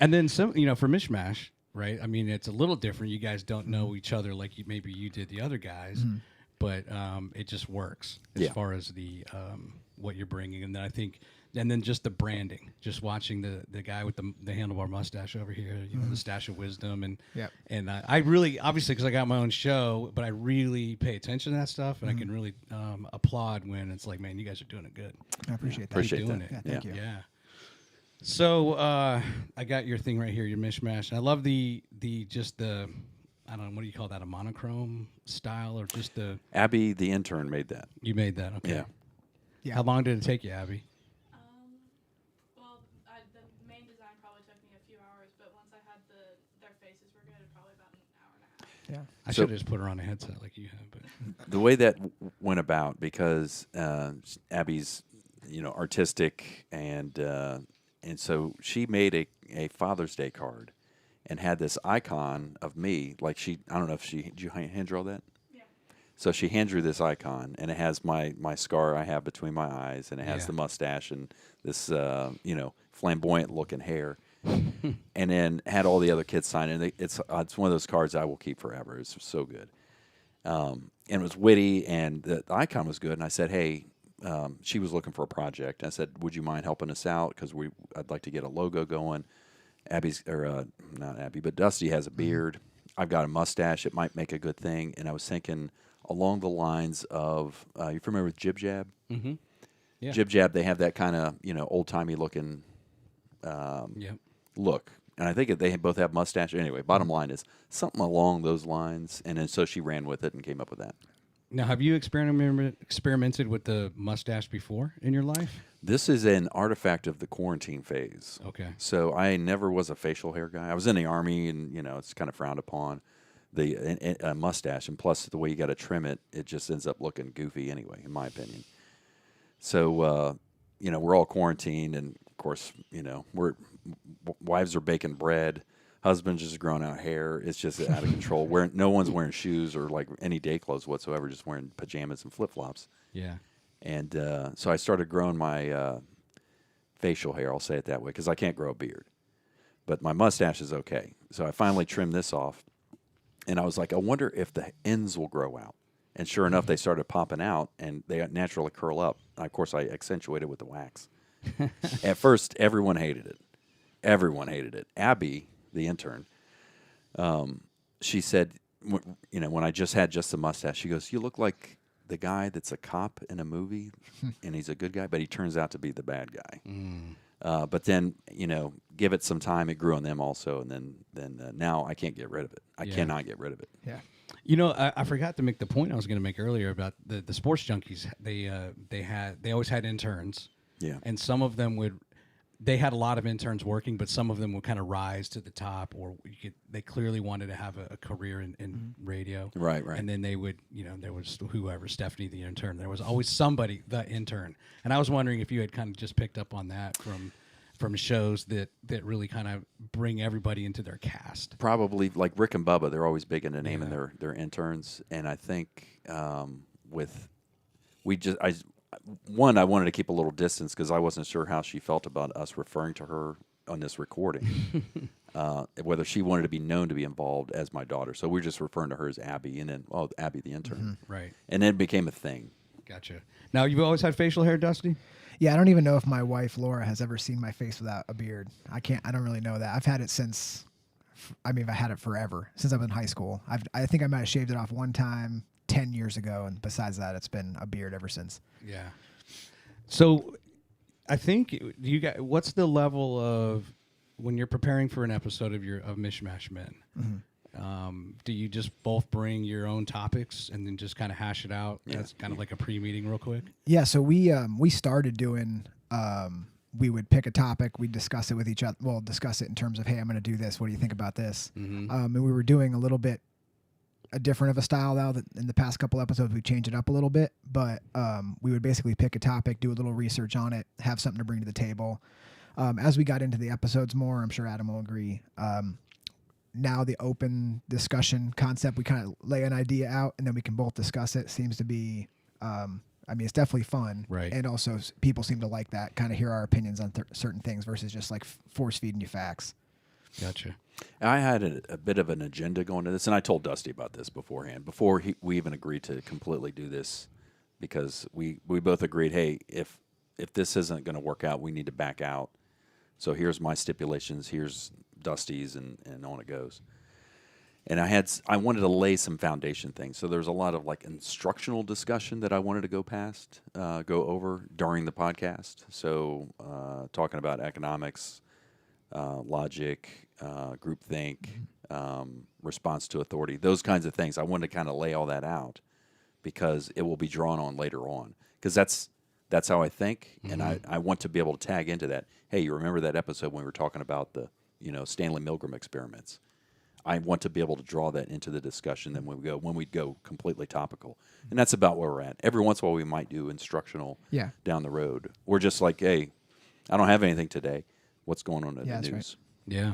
And then some, for Mish Mash, right? I mean, it's a little different. You guys don't know each other like maybe you did the other guys, but it just works as far as the what you're bringing. And then I think, and then just the branding, just watching the guy with the handlebar mustache over here, the stash of wisdom, and I really, obviously, because I got my own show, but I really pay attention to that stuff, and I can really applaud when it's like, man, you guys are doing it good. I appreciate that. Keep doing it. Yeah, thank you. Yeah. So I got your thing right here, your Mish Mash. I love the I don't know, what do you call that, a monochrome style, or just the... Abby, the intern, made that. You made that, okay. Yeah. How long did it take you, Abby? Well, the main design probably took me a few hours, but once I had their faces were good, probably about an hour and a half. Yeah. I should have just put her on a headset like you have, but... The way that went about, because Abby's, artistic, and so she made a Father's Day card and had this icon of me, like I don't know if did you hand draw that? Yeah. So she hand drew this icon, and it has my scar I have between my eyes, and it has the mustache and this, flamboyant looking hair. And then had all the other kids sign it. It's one of those cards I will keep forever. It's so good. And it was witty, and the icon was good. And I said, hey, she was looking for a project. I said, would you mind helping us out? Because I'd like to get a logo going. Not Abby, but Dusty has a beard. I've got a mustache. It might make a good thing. And I was thinking along the lines of, you familiar with Jib Jab? Mm-hmm. Yeah. Jib Jab, they have that kind of, old-timey looking look. And I think they both have mustache. Anyway, bottom line is something along those lines. And then so she ran with it and came up with that. Now, have you experimented with the mustache before in your life? This is an artifact of the quarantine phase. Okay. So I never was a facial hair guy. I was in the Army, and, it's kind of frowned upon, the mustache. And plus, the way you got to trim it, it just ends up looking goofy anyway, in my opinion. So, we're all quarantined, and, of course, wives are baking bread. Husband's just growing out hair. It's just out of control. No one's wearing shoes or like any day clothes whatsoever, just wearing pajamas and flip-flops. Yeah. And so I started growing my facial hair, I'll say it that way, because I can't grow a beard. But my mustache is okay. So I finally trimmed this off, and I was like, I wonder if the ends will grow out. And sure enough, they started popping out, and they naturally curl up. And of course, I accentuated with the wax. At first, everyone hated it. Everyone hated it. Abby, the intern, she said, when I just had the mustache, she goes, you look like the guy that's a cop in a movie, and he's a good guy, but he turns out to be the bad guy. But then, give it some time, it grew on them also, and then now I can't get rid of it. I cannot get rid of it. Yeah. I forgot to make the point I was going to make earlier about the sports junkies. They always had interns. Yeah. And some of them they had a lot of interns working, but some of them would kind of rise to the top, or they clearly wanted to have a career in radio. Right. And then they would, there was whoever, Stephanie, the intern. There was always somebody, the intern. And I was wondering if you had kind of just picked up on that from shows that really kind of bring everybody into their cast. Probably like Rick and Bubba, they're always big into naming their interns. And I think I wanted to keep a little distance because I wasn't sure how she felt about us referring to her on this recording, whether she wanted to be known to be involved as my daughter. So we were just referring to her as Abby, and then, Abby the intern. Right. And then it became a thing. Gotcha. Now, you've always had facial hair, Dusty? Yeah, I don't even know if my wife, Laura, has ever seen my face without a beard. I don't really know that. I've had it I've had it forever, since I've been in high school. I think I might have shaved it off one time 10 years ago, and besides that, it's been a beard ever since. Yeah. So I think what's the level of, when you're preparing for an episode of Mish Mash Men, do you just both bring your own topics and then just kind of hash it out? Yeah. That's kind of like a pre-meeting real quick? Yeah, so we started doing, we would pick a topic, we'd discuss it with each other. We'll discuss it in terms of, hey, I'm going to do this. What do you think about this? And we were doing a little bit different of a style now. That in the past couple episodes we changed it up a little bit, but we would basically pick a topic, do a little research on it, have something to bring to the table. As we got into the episodes more, I'm sure Adam will agree, now the open discussion concept, we kind of lay an idea out and then we can both discuss it, seems to be it's definitely fun, right? And also people seem to like that, kind of hear our opinions on certain things versus just like force feeding you facts. Gotcha. I had a bit of an agenda going to this, and I told Dusty about this beforehand, before we even agreed to completely do this, because we both agreed, hey, if this isn't going to work out, we need to back out. So here's my stipulations, here's Dusty's, and on it goes. And I wanted to lay some foundation things. So there's a lot of like instructional discussion that I wanted to go over during the podcast. So talking about economics, logic, groupthink, response to authority, those kinds of things. I wanted to kind of lay all that out because it will be drawn on later on. Because that's how I think, and I want to be able to tag into that. Hey, you remember that episode when we were talking about the Stanley Milgram experiments? I want to be able to draw that into the discussion then when we go completely topical. And that's about where we're at. Every once in a while we might do instructional down the road. We're just like, hey, I don't have anything today. What's going on in the news? Right. Yeah.